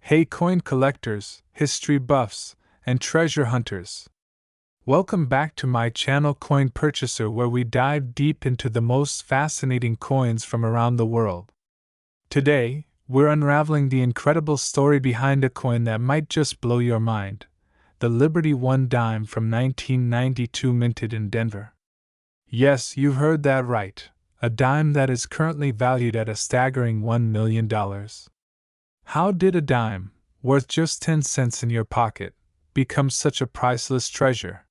Hey coin collectors, history buffs, and treasure hunters. Welcome back to my channel Coin Purchaser, where we dive deep into the most fascinating coins from around the world. Today, we're unraveling the incredible story behind a coin that might just blow your mind: the Liberty One dime from 1992, minted in Denver. Yes, you've heard that right, a dime that is currently valued at a staggering $1 million. How did a dime, worth just 10 cents in your pocket, become such a priceless treasure?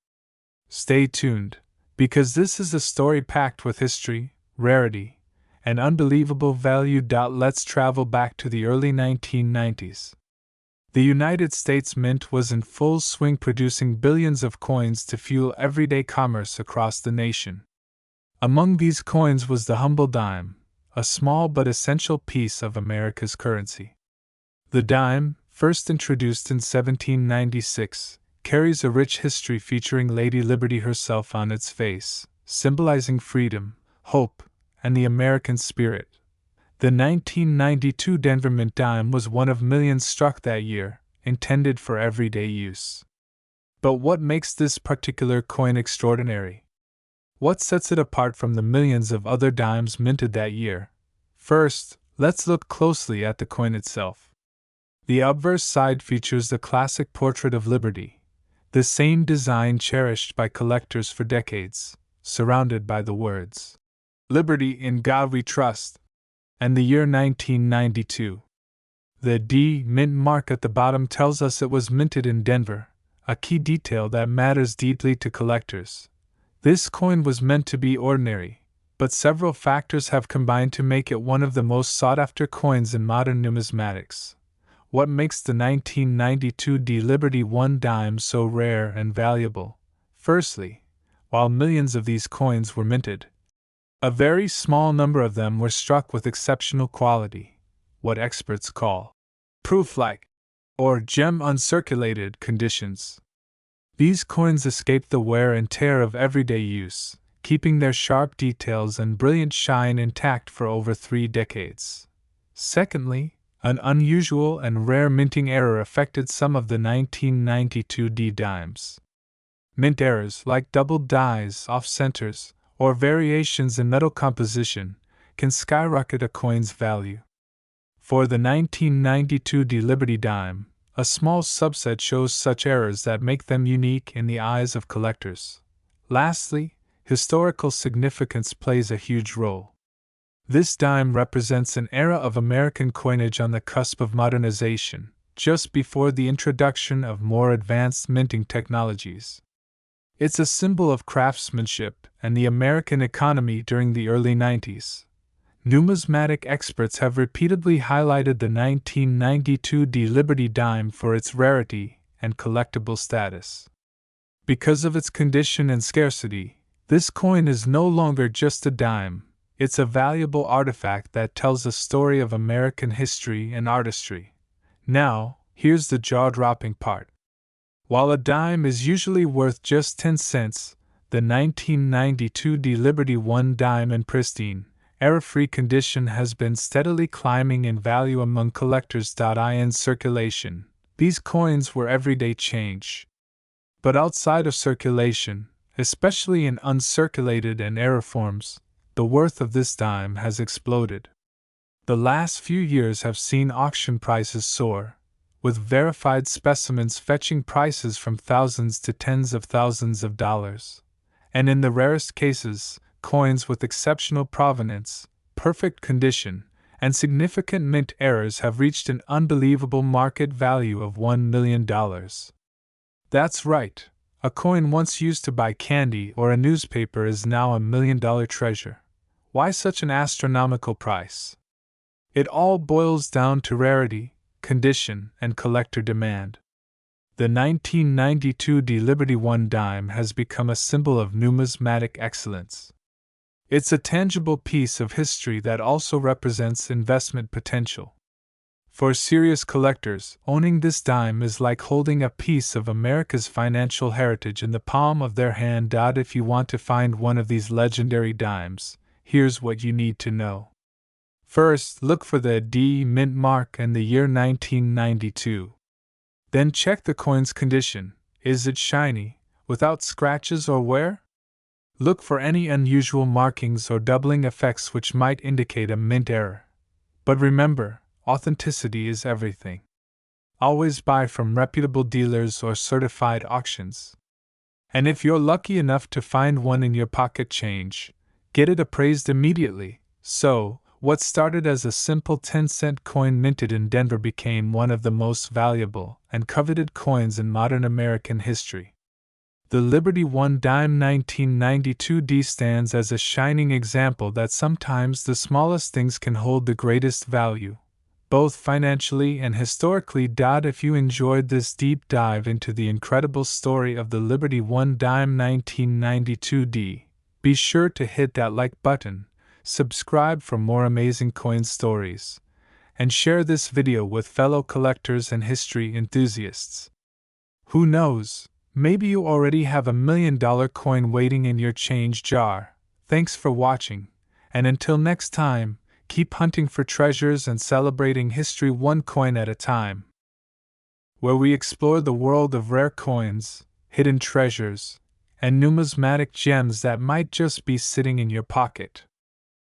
Stay tuned, because this is a story packed with history, rarity, and unbelievable value. Let's travel back to the early 1990s. The United States Mint was in full swing, producing billions of coins to fuel everyday commerce across the nation. Among these coins was the humble dime, a small but essential piece of America's currency. The dime, first introduced in 1796, carries a rich history featuring Lady Liberty herself on its face, symbolizing freedom, hope, and the American spirit. The 1992 Denver Mint dime was one of millions struck that year, intended for everyday use. But what makes this particular coin extraordinary? What sets it apart from the millions of other dimes minted that year? First, let's look closely at the coin itself. The obverse side features the classic portrait of Liberty, the same design cherished by collectors for decades, surrounded by the words, "Liberty, in God we trust," and the year 1992. The D Mint mark at the bottom tells us it was minted in Denver, a key detail that matters deeply to collectors. This coin was meant to be ordinary, but several factors have combined to make it one of the most sought-after coins in modern numismatics. What makes the 1992 D Liberty One dime so rare and valuable? Firstly, while millions of these coins were minted, a very small number of them were struck with exceptional quality, what experts call proof-like, or gem-uncirculated conditions. These coins escaped the wear and tear of everyday use, keeping their sharp details and brilliant shine intact for over 3 decades. Secondly, an unusual and rare minting error affected some of the 1992 D dimes. Mint errors like doubled dies, off-centers, or variations in metal composition can skyrocket a coin's value. For the 1992 D Liberty dime, a small subset shows such errors that make them unique in the eyes of collectors. Lastly, historical significance plays a huge role. This dime represents an era of American coinage on the cusp of modernization, just before the introduction of more advanced minting technologies. It's a symbol of craftsmanship and the American economy during the early 90s. Numismatic experts have repeatedly highlighted the 1992 D Liberty dime for its rarity and collectible status. Because of its condition and scarcity, this coin is no longer just a dime. It's a valuable artifact that tells a story of American history and artistry. Now, here's the jaw-dropping part. While a dime is usually worth just 10 cents, the 1992 D Liberty One dime in pristine, error-free condition has been steadily climbing in value among collectors. In circulation, these coins were everyday change. But outside of circulation, especially in uncirculated and error forms, the worth of this dime has exploded. The last few years have seen auction prices soar, with verified specimens fetching prices from thousands to tens of thousands of dollars. And in the rarest cases, coins with exceptional provenance, perfect condition, and significant mint errors have reached an unbelievable market value of $1 million. That's right, a coin once used to buy candy or a newspaper is now $1 million treasure. Why such an astronomical price? It all boils down to rarity, condition, and collector demand. The 1992 D Liberty One dime has become a symbol of numismatic excellence. It's a tangible piece of history that also represents investment potential. For serious collectors, owning this dime is like holding a piece of America's financial heritage in the palm of their hand. If you want to find one of these legendary dimes, here's what you need to know. First, look for the D mint mark and the year 1992. Then check the coin's condition. Is it shiny, without scratches or wear? Look for any unusual markings or doubling effects which might indicate a mint error. But remember, authenticity is everything. Always buy from reputable dealers or certified auctions. And if you're lucky enough to find one in your pocket change, get it appraised immediately. So, what started as a simple 10-cent coin minted in Denver became one of the most valuable and coveted coins in modern American history. The Liberty One Dime 1992D stands as a shining example that sometimes the smallest things can hold the greatest value, both financially and historically. If you enjoyed this deep dive into the incredible story of the Liberty One Dime 1992D, be sure to hit that like button, subscribe for more amazing coin stories, and share this video with fellow collectors and history enthusiasts. Who knows? Maybe you already have $1 million coin waiting in your change jar. Thanks for watching, and until next time, keep hunting for treasures and celebrating history one coin at a time. Where we explore the world of rare coins, hidden treasures, and numismatic gems that might just be sitting in your pocket.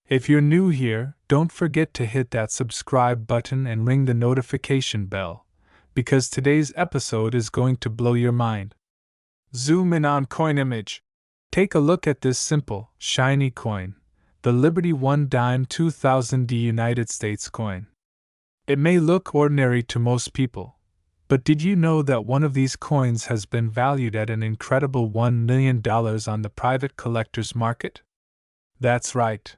If you're new here, don't forget to hit that subscribe button and ring the notification bell, because today's episode is going to blow your mind. Zoom in on coin image. Take a look at this simple, shiny coin, the Liberty One Dime 2000D United States coin. It may look ordinary to most people, but did you know that one of these coins has been valued at an incredible $1 million on the private collector's market? That's right.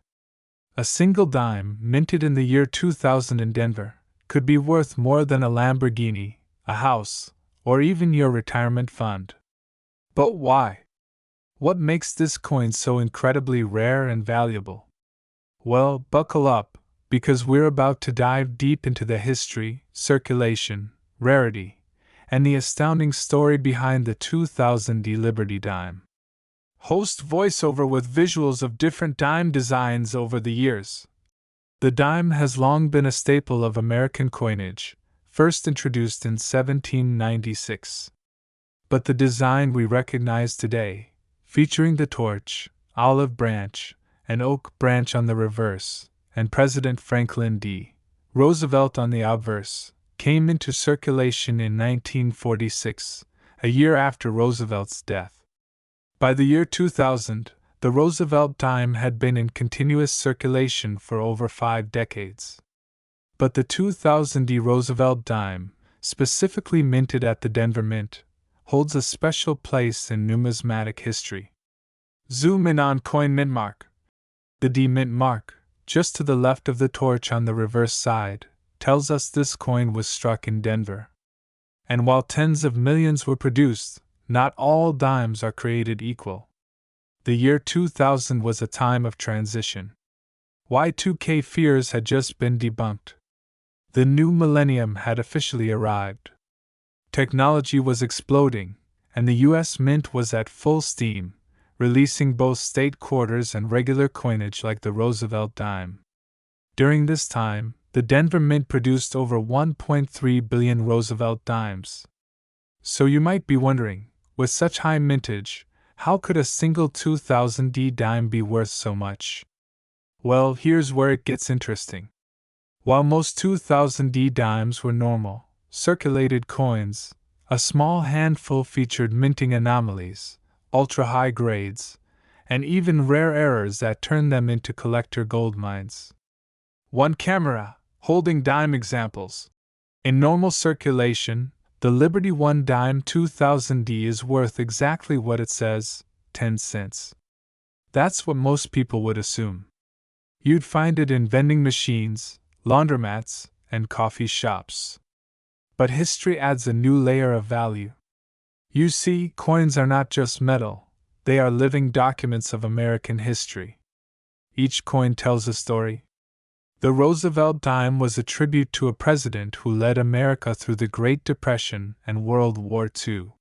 A single dime, minted in the year 2000 in Denver, could be worth more than a Lamborghini, a house, or even your retirement fund. But why? What makes this coin so incredibly rare and valuable? Well, buckle up, because we're about to dive deep into the history, circulation, rarity, and the astounding story behind the 2000D Liberty Dime. Host voiceover with visuals of different dime designs over the years. The dime has long been a staple of American coinage, first introduced in 1796. But the design we recognize today, featuring the torch, olive branch, and oak branch on the reverse, and President Franklin D. Roosevelt on the obverse, came into circulation in 1946, a year after Roosevelt's death. By the year 2000, the Roosevelt dime had been in continuous circulation for over 5 decades. But the 2000D Roosevelt dime, specifically minted at the Denver Mint, holds a special place in numismatic history. Zoom in on coin mint mark. The D mint mark, just to the left of the torch on the reverse side, tells us this coin was struck in Denver. And while tens of millions were produced, not all dimes are created equal. The year 2000 was a time of transition. Y2K fears had just been debunked. The new millennium had officially arrived. Technology was exploding, and the U.S. Mint was at full steam, releasing both state quarters and regular coinage like the Roosevelt dime. During this time, the Denver Mint produced over 1.3 billion Roosevelt dimes. So you might be wondering, with such high mintage, how could a single 2000D dime be worth so much? Well, here's where it gets interesting. While most 2000D dimes were normal, circulated coins, a small handful featured minting anomalies, ultra-high grades, and even rare errors that turned them into collector gold mines. One camera, holding dime examples. In normal circulation, the Liberty One Dime 2000D is worth exactly what it says, 10 cents. That's what most people would assume. You'd find it in vending machines, laundromats, and coffee shops. But history adds a new layer of value. You see, coins are not just metal, they are living documents of American history. Each coin tells a story. The Roosevelt dime was a tribute to a president who led America through the Great Depression and World War II.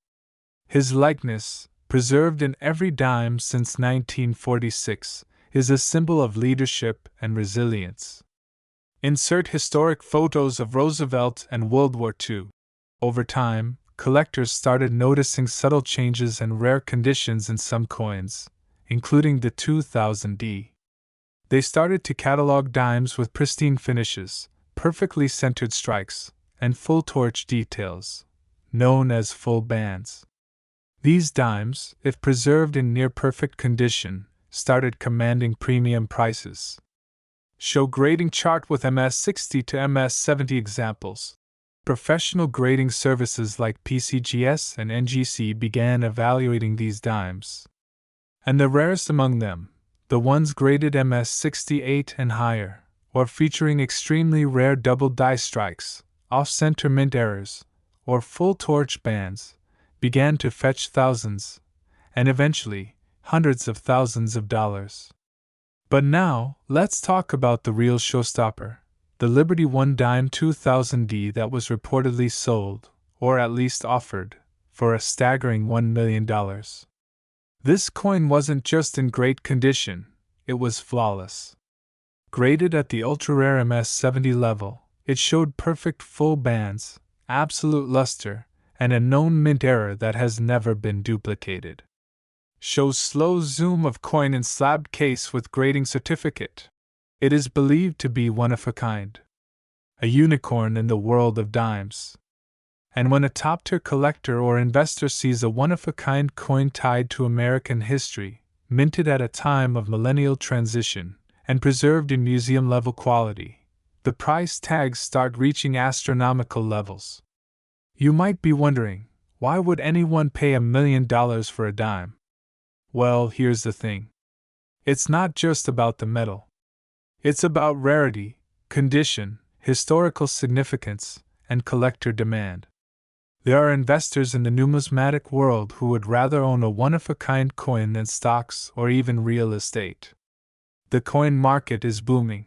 His likeness, preserved in every dime since 1946, is a symbol of leadership and resilience. Insert historic photos of Roosevelt and World War II. Over time, collectors started noticing subtle changes and rare conditions in some coins, including the 2000D. They started to catalog dimes with pristine finishes, perfectly centered strikes, and full torch details, known as full bands. These dimes, if preserved in near-perfect condition, started commanding premium prices. Show grading chart with MS60 to MS70 examples. Professional grading services like PCGS and NGC began evaluating these dimes. And the rarest among them, the ones graded MS68 and higher, or featuring extremely rare double die strikes, off-center mint errors, or full torch bands, began to fetch thousands, and eventually, hundreds of thousands of dollars. But now, let's talk about the real showstopper, the Liberty One Dime 2000D that was reportedly sold, or at least offered, for a staggering $1 million. This coin wasn't just in great condition, it was flawless. Graded at the ultra-rare MS70 level, it showed perfect full bands, absolute luster, and a known mint error that has never been duplicated. Shows slow zoom of coin in slabbed case with grading certificate. It is believed to be one of a kind. A unicorn in the world of dimes. And when a top-tier collector or investor sees a one-of-a-kind coin tied to American history, minted at a time of millennial transition, and preserved in museum-level quality, the price tags start reaching astronomical levels. You might be wondering, why would anyone pay $1 million for a dime? Well, here's the thing. It's not just about the metal. It's about rarity, condition, historical significance, and collector demand. There are investors in the numismatic world who would rather own a one-of-a-kind coin than stocks or even real estate. The coin market is booming.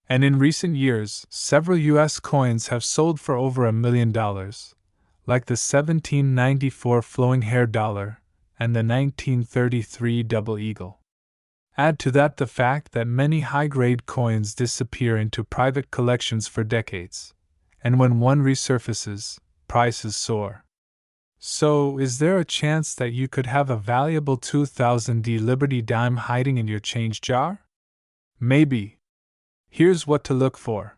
And in recent years, several U.S. coins have sold for over $1 million, like the 1794 flowing hair dollar and the 1933 double eagle. Add to that the fact that many high-grade coins disappear into private collections for decades, and when one resurfaces, prices soar. So, is there a chance that you could have a valuable 2000D Liberty dime hiding in your change jar? Maybe. Here's what to look for.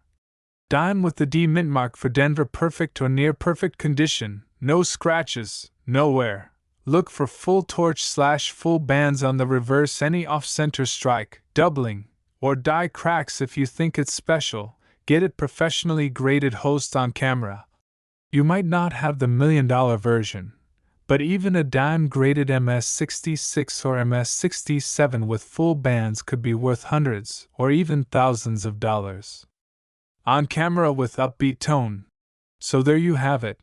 Dime with the D mint mark for Denver perfect or near perfect condition, no scratches, no wear. Look for full torch/full bands on the reverse, any off-center strike, doubling, or die cracks if you think it's special. Get it professionally graded host on camera. You might not have the $1 million version, but even a dime-graded MS66 or MS67 with full bands could be worth hundreds or even thousands of dollars. On camera with upbeat tone. So there you have it.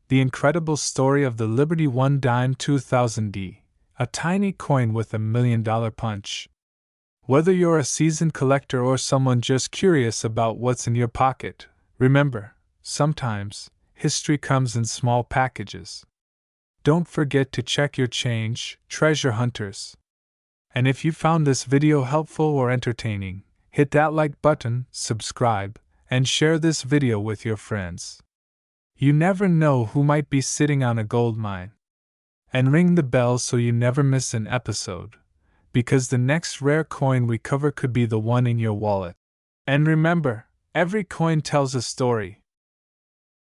The incredible story of the Liberty One Dime 2000D, a tiny coin with $1 million punch. Whether you're a seasoned collector or someone just curious about what's in your pocket, remember, sometimes, history comes in small packages. Don't forget to check your change, treasure hunters. And if you found this video helpful or entertaining, hit that like button, subscribe, and share this video with your friends. You never know who might be sitting on a gold mine. And ring the bell so you never miss an episode, because the next rare coin we cover could be the one in your wallet. And remember, every coin tells a story.